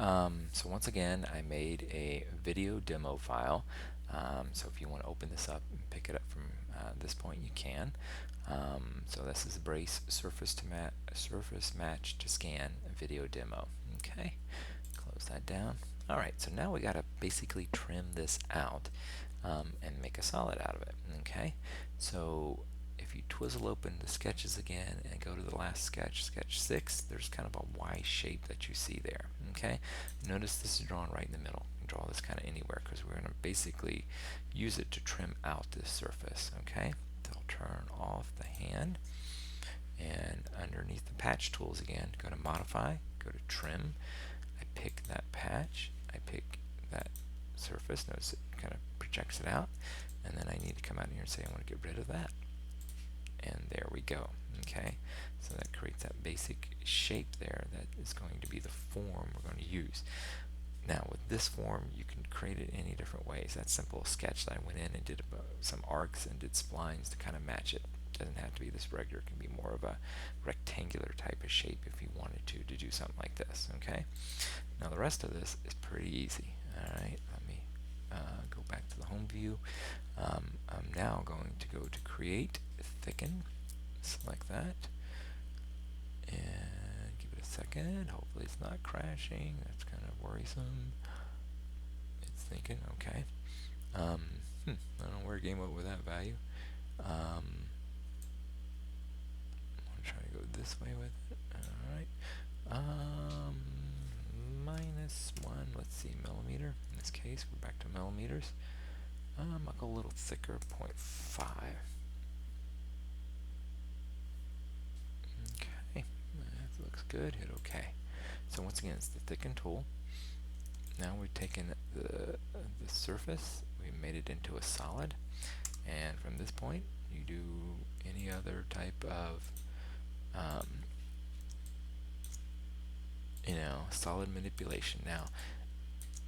So once again, I made a video demo file. So if you want to open this up and pick it up from this point, you can. So this is brace surface match to scan video demo. Okay, close that down. All right, so now we got to basically trim this out and make a solid out of it. Okay, so if you twizzle open the sketches again and go to the last sketch, sketch 6, there's kind of a Y shape that you see there. Okay, notice this is drawn right in the middle. You can draw this kind of anywhere because we're going to basically use it to trim out this surface. Okay, so I'll turn off the hand, and underneath the patch tools again, go to modify, go to trim. I pick that patch, I pick that surface. Notice it kind of projects it out, and then I need to come out here and say I want to get rid of that. And there we go. Okay, so that creates that basic shape there that is going to be the form we're going to use. Now with this form, you can create it any different ways. That simple sketch that I went in and did some arcs and did splines to kind of match it. Doesn't have to be this regular. It can be more of a rectangular type of shape if you wanted to do something like this. Okay, now the rest of this is pretty easy. Alright, let me go back to the home view. I'm now going to go to create, thicken, select that, and give it a second. Hopefully it's not crashing. That's kind of worrisome. It's thinking. Okay. I don't know where it came up with that value. I'm going to try to go this way with it. Alright. -1, let's see, millimeter. In this case, we're back to millimeters. I'll go a little thicker, 0.5. Okay, that looks good. Hit OK. So once again, it's the thicken tool. Now we've taken the surface, we made it into a solid, and from this point, you do any other type of solid manipulation. Now,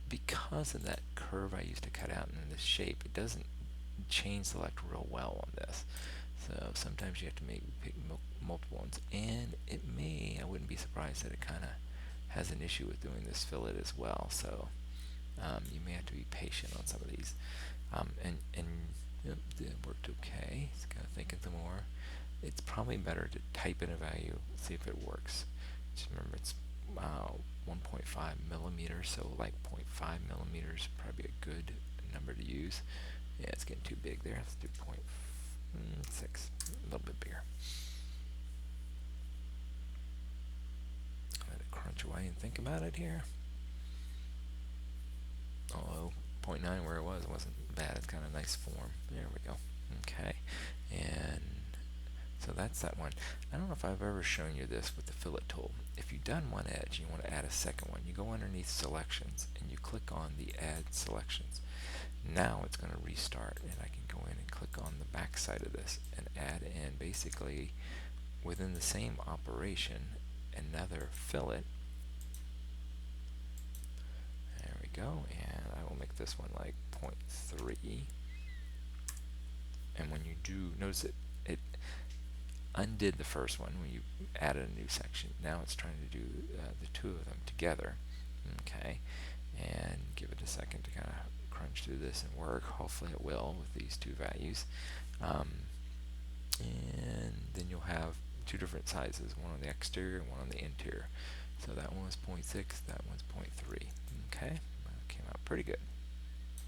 because of that curve I used to cut out in this shape, it doesn't chain select real well on this. So sometimes you have to pick multiple ones, and I wouldn't be surprised that it kind of has an issue with doing this fillet as well. So you may have to be patient on some of these. Yep, it worked okay. It's kind of thinking some more. It's probably better to type in a value, see if it works. Just remember it's 1.5 millimeters, so like 0.5 millimeters probably a good number to use. Yeah, it's getting too big there. Let's do 0.6, a little bit bigger. Let it crunch away and think about it here. Although 0.9 where it wasn't bad. It's kind of nice form. There we go. Okay, and so that's that one. I don't know if I've ever shown you this with the fillet tool. If you've done one edge and you want to add a second one, you go underneath selections and you click on the add selections. Now it's going to restart, and I can go in and click on the back side of this and add in basically within the same operation another fillet. There we go, and I will make this one like 0.3. And when you do, notice it undid the first one when you added a new section. Now it's trying to do the two of them together. Okay, and give it a second to kind of crunch through this and work. Hopefully it will with these two values. And then you'll have two different sizes, one on the exterior and one on the interior. So that one was 0.6, that one's 0.3. Okay, that came out pretty good.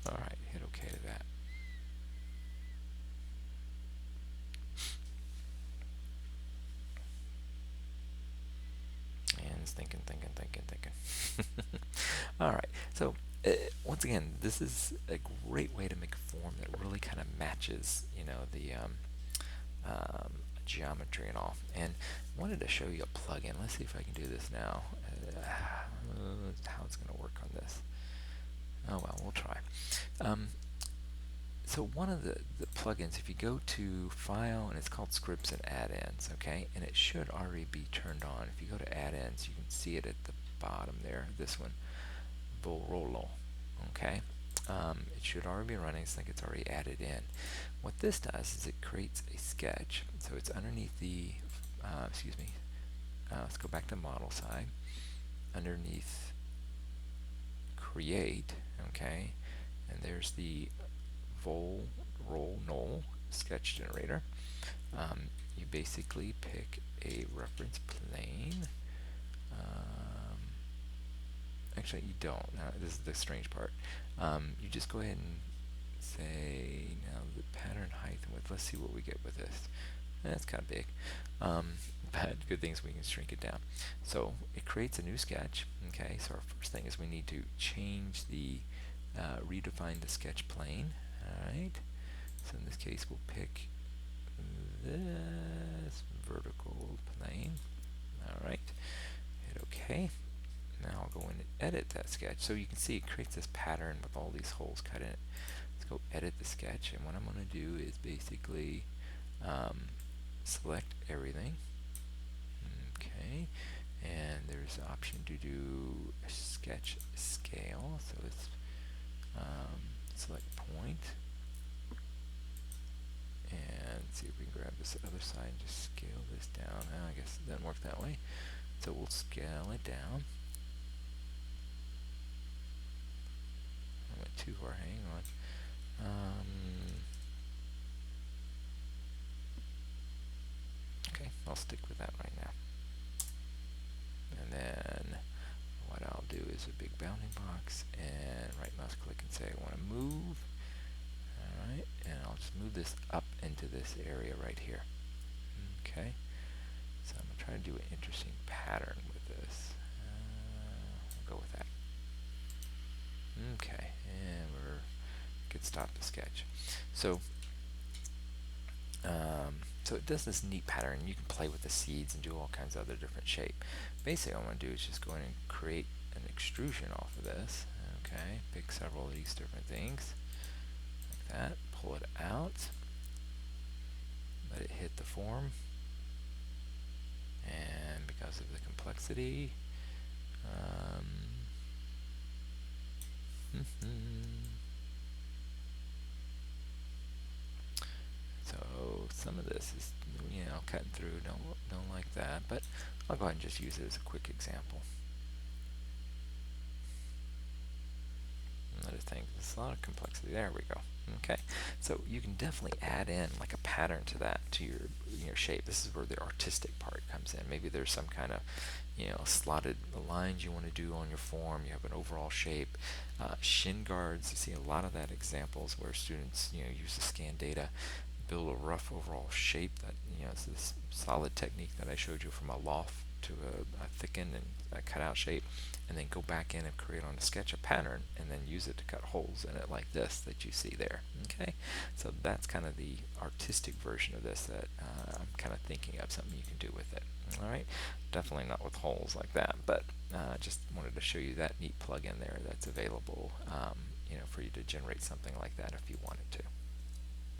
Alright, hit OK to that. And it's thinking. Alright, so once again, this is a great way to make a form that really kind of matches, the geometry and all. And I wanted to show you a plugin. Let's see if I can do this now. How it's going to work on this. Oh well, we'll try. So one of the plugins, if you go to File, and it's called Scripts and Add-ins, okay, and it should already be turned on. If you go to Add-ins, you can see it at the bottom there. This one, Volrolo, okay. It should already be running. It's like it's already added in. What this does is it creates a sketch. So it's underneath the, let's go back to model side. Underneath create, okay, and there's the roll null sketch generator. You basically pick a reference plane. Actually, you don't. Now, this is the strange part. You just go ahead and say, now the pattern height and width. Let's see what we get with this. That's kind of big. But good thing is we can shrink it down. So it creates a new sketch. Okay, so our first thing is we need to change the, redefine the sketch plane. Alright, so in this case we'll pick this vertical plane. Alright, hit OK. Now I'll go in and edit that sketch. So you can see it creates this pattern with all these holes cut in it. Let's go edit the sketch, and what I'm going to do is basically select everything. Okay, and there's an option to do a sketch scale. So let's select point, and see if we can grab this other side and just scale this down. I guess it doesn't work that way. So we'll scale it down. I went too far, hang on. Okay, I'll stick with that right now. And then what I'll do is a big bounding box and right mouse click and say I want to move. Alright, and I'll just move this up into this area right here. Okay, so I'm going to try to do an interesting pattern with this. I'll go with that. Okay, and we're could stop the sketch. So so it does this neat pattern. You can play with the seeds and do all kinds of other different shape. Basically, all I want to do is just go in and create an extrusion off of this. Okay, pick several of these different things like that. Pull it out. Let it hit the form. And because of the complexity, so some of this is, cutting through. Don't like that, but I'll go ahead and just use it as a quick example. Another thing, there's a lot of complexity. There we go. Okay, so you can definitely add in like a pattern to that, to your shape. This is where the artistic part comes in. Maybe there's some kind of slotted lines you want to do on your form. You have an overall shape. Shin guards, you see a lot of that examples where students use the scan data, build a rough overall shape that it's this solid technique that I showed you, from a loft to a thicken and a cutout shape, and then go back in and create on a sketch a pattern and then use it to cut holes in it like this that you see there. Okay, so that's kind of the artistic version of this that I'm kind of thinking of something you can do with it. Alright, definitely not with holes like that, but just wanted to show you that neat plug-in there that's available for you to generate something like that if you wanted to.